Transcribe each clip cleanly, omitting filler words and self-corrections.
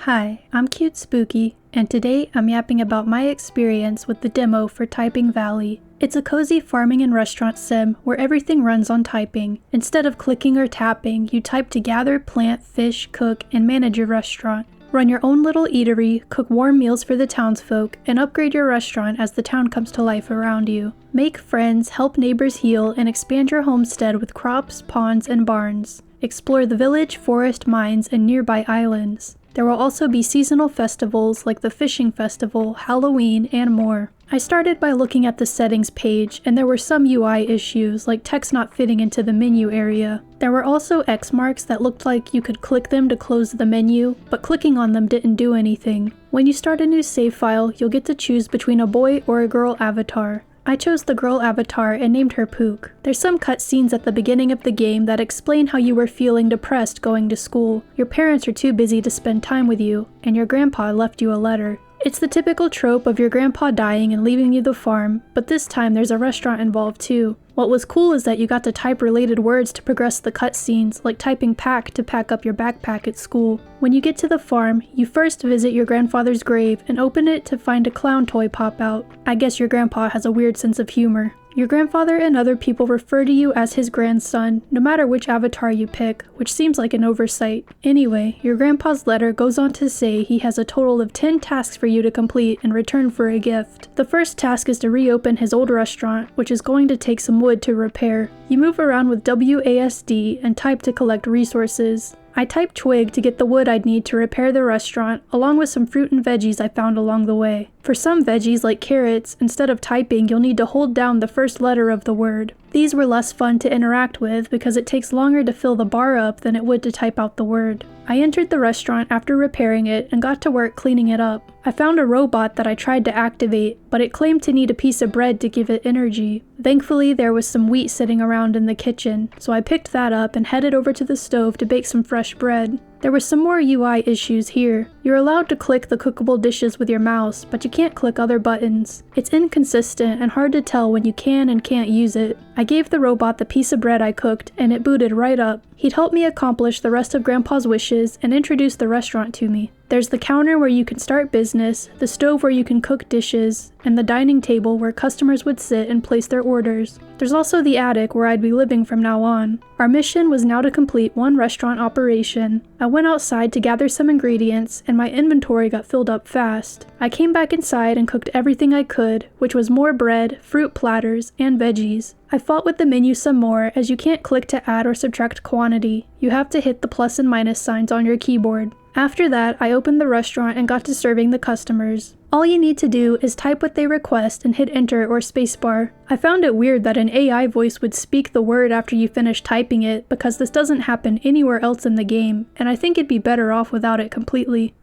Hi, I'm Cute Spooky, and today I'm yapping about my experience with the demo for Typing Valley. It's a cozy farming and restaurant sim where everything runs on typing. Instead of clicking or tapping, you type to gather, plant, fish, cook, and manage your restaurant. Run your own little eatery, cook warm meals for the townsfolk, and upgrade your restaurant as the town comes to life around you. Make friends, help neighbors heal, and expand your homestead with crops, ponds, and barns. Explore the village, forest, mines, and nearby islands. There will also be seasonal festivals like the Fishing Festival, Halloween, and more. I started by looking at the settings page, and there were some UI issues, like text not fitting into the menu area. There were also X marks that looked like you could click them to close the menu, but clicking on them didn't do anything. When you start a new save file, you'll get to choose between a boy or a girl avatar. I chose the girl avatar and named her Pook. There's some cutscenes at the beginning of the game that explain how you were feeling depressed going to school. Your parents are too busy to spend time with you, and your grandpa left you a letter. It's the typical trope of your grandpa dying and leaving you the farm, but this time there's a restaurant involved too. What was cool is that you got to type related words to progress the cutscenes, like typing pack to pack up your backpack at school. When you get to the farm, you first visit your grandfather's grave and open it to find a clown toy pop out. I guess your grandpa has a weird sense of humor. Your grandfather and other people refer to you as his grandson, no matter which avatar you pick, which seems like an oversight. Anyway, your grandpa's letter goes on to say he has a total of 10 tasks for you to complete in return for a gift. The first task is to reopen his old restaurant, which is going to take some wood to repair. You move around with WASD and type to collect resources. I typed twig to get the wood I'd need to repair the restaurant, along with some fruit and veggies I found along the way. For some veggies, like carrots, instead of typing, you'll need to hold down the first letter of the word. These were less fun to interact with because it takes longer to fill the bar up than it would to type out the word. I entered the restaurant after repairing it and got to work cleaning it up. I found a robot that I tried to activate, but it claimed to need a piece of bread to give it energy. Thankfully, there was some wheat sitting around in the kitchen, so I picked that up and headed over to the stove to bake some fresh bread. There were some more UI issues here. You're allowed to click the cookable dishes with your mouse, but you can't click other buttons. It's inconsistent and hard to tell when you can and can't use it. I gave the robot the piece of bread I cooked, and it booted right up. He'd help me accomplish the rest of Grandpa's wishes and introduce the restaurant to me. There's the counter where you can start business, the stove where you can cook dishes, and the dining table where customers would sit and place their orders. There's also the attic where I'd be living from now on. Our mission was now to complete one restaurant operation. I went outside to gather some ingredients, and my inventory got filled up fast. I came back inside and cooked everything I could, which was more bread, fruit platters, and veggies. I fought with the menu some more, as you can't click to add or subtract quantity. You have to hit the plus and minus signs on your keyboard. After that, I opened the restaurant and got to serving the customers. All you need to do is type what they request and hit enter or spacebar. I found it weird that an AI voice would speak the word after you finish typing it, because this doesn't happen anywhere else in the game, and I think it'd be better off without it completely.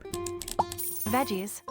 Veggies.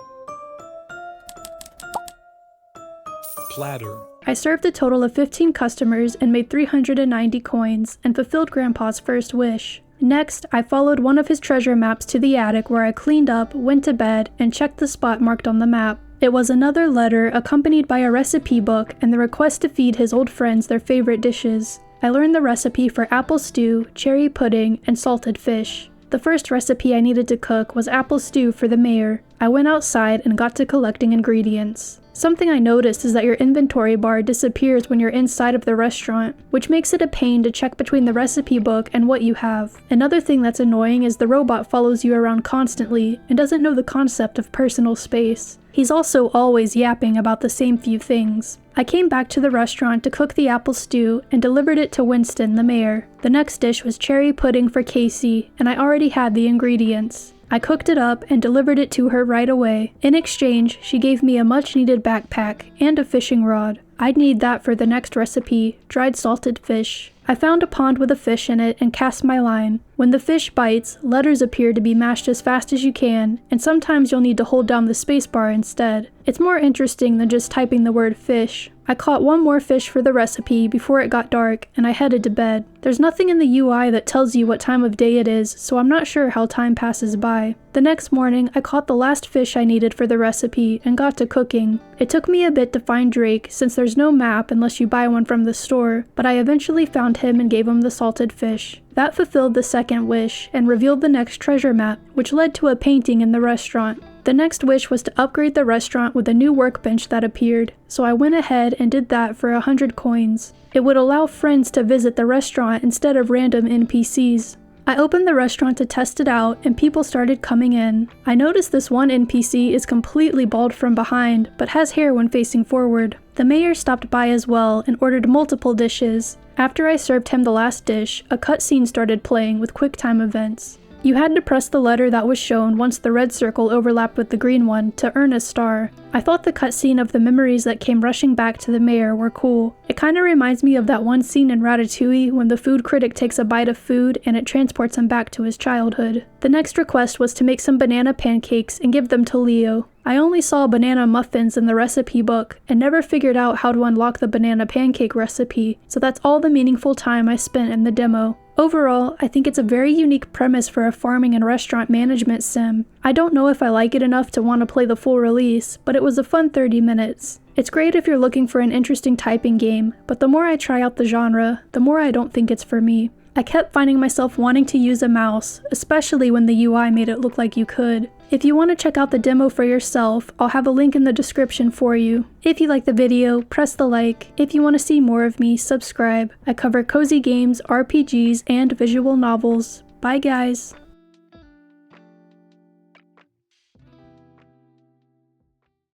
Platter. I served a total of 15 customers and made 390 coins, and fulfilled Grandpa's first wish. Next, I followed one of his treasure maps to the attic where I cleaned up, went to bed, and checked the spot marked on the map. It was another letter accompanied by a recipe book and the request to feed his old friends their favorite dishes. I learned the recipe for apple stew, cherry pudding, and salted fish. The first recipe I needed to cook was apple stew for the mayor. I went outside and got to collecting ingredients. Something I noticed is that your inventory bar disappears when you're inside of the restaurant, which makes it a pain to check between the recipe book and what you have. Another thing that's annoying is the robot follows you around constantly and doesn't know the concept of personal space. He's also always yapping about the same few things. I came back to the restaurant to cook the apple stew and delivered it to Winston, the mayor. The next dish was cherry pudding for Casey, and I already had the ingredients. I cooked it up and delivered it to her right away. In exchange, she gave me a much-needed backpack and a fishing rod. I'd need that for the next recipe, dried salted fish. I found a pond with a fish in it and cast my line. When the fish bites, letters appear to be mashed as fast as you can, and sometimes you'll need to hold down the spacebar instead. It's more interesting than just typing the word fish. I caught one more fish for the recipe before it got dark, and I headed to bed. There's nothing in the UI that tells you what time of day it is, so I'm not sure how time passes by. The next morning, I caught the last fish I needed for the recipe and got to cooking. It took me a bit to find Drake since there's no map unless you buy one from the store, but I eventually found him and gave him the salted fish. That fulfilled the second wish and revealed the next treasure map, which led to a painting in the restaurant. The next wish was to upgrade the restaurant with a new workbench that appeared, so I went ahead and did that for 100 coins. It would allow friends to visit the restaurant instead of random NPCs. I opened the restaurant to test it out and people started coming in. I noticed this one NPC is completely bald from behind, but has hair when facing forward. The mayor stopped by as well and ordered multiple dishes. After I served him the last dish, a cutscene started playing with QuickTime events. You had to press the letter that was shown once the red circle overlapped with the green one to earn a star. I thought the cutscene of the memories that came rushing back to the mayor were cool. It kinda reminds me of that one scene in Ratatouille when the food critic takes a bite of food and it transports him back to his childhood. The next request was to make some banana pancakes and give them to Leo. I only saw banana muffins in the recipe book and never figured out how to unlock the banana pancake recipe, so that's all the meaningful time I spent in the demo. Overall, I think it's a very unique premise for a farming and restaurant management sim. I don't know if I like it enough to want to play the full release, but it was a fun 30 minutes. It's great if you're looking for an interesting typing game, but the more I try out the genre, the more I don't think it's for me. I kept finding myself wanting to use a mouse, especially when the UI made it look like you could. If you want to check out the demo for yourself, I'll have a link in the description for you. If you like the video, press the like. If you want to see more of me, subscribe. I cover cozy games, RPGs, and visual novels. Bye guys!